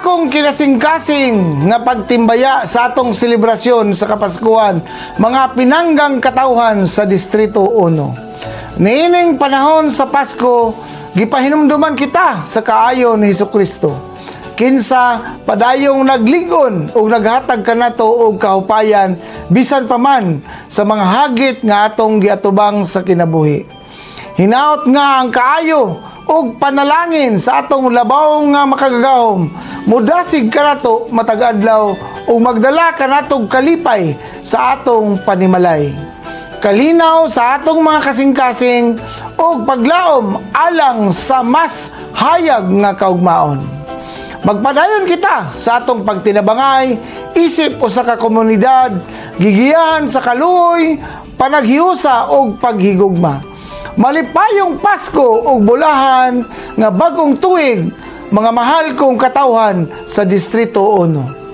akong kinasing-kasing nga pagtimbaya sa atong selebrasyon sa Kapaskuhan, mga pinanggang katawhan sa Distrito 1. Niining panahon sa Pasko, gipahinumduman kita sa kaayo ni Hesukristo. Kinsa padayong nagligon o naghatag kanato og kahupayan bisan pa man sa mga hagit nga atong giatubang sa kinabuhi. Hinaot nga ang kaayo og panalangin sa atong labaw nga makagagahom, mudasig kanato matag adlaw ug magdala kanatog kalipay sa atong panimalay. Kalinaw sa atong mga kasing-kasing ug paglaom alang sa mas hayag nga kaugmaon. Magpadayon kita sa atong pagtinabangay, isip o sa kakomunidad, gigiyahan sa kaluoy, panaghiusa o paghigugma. Malipayong Pasko o bulahan nga bagong tuig, mga mahal kong katawhan sa Distrito 1.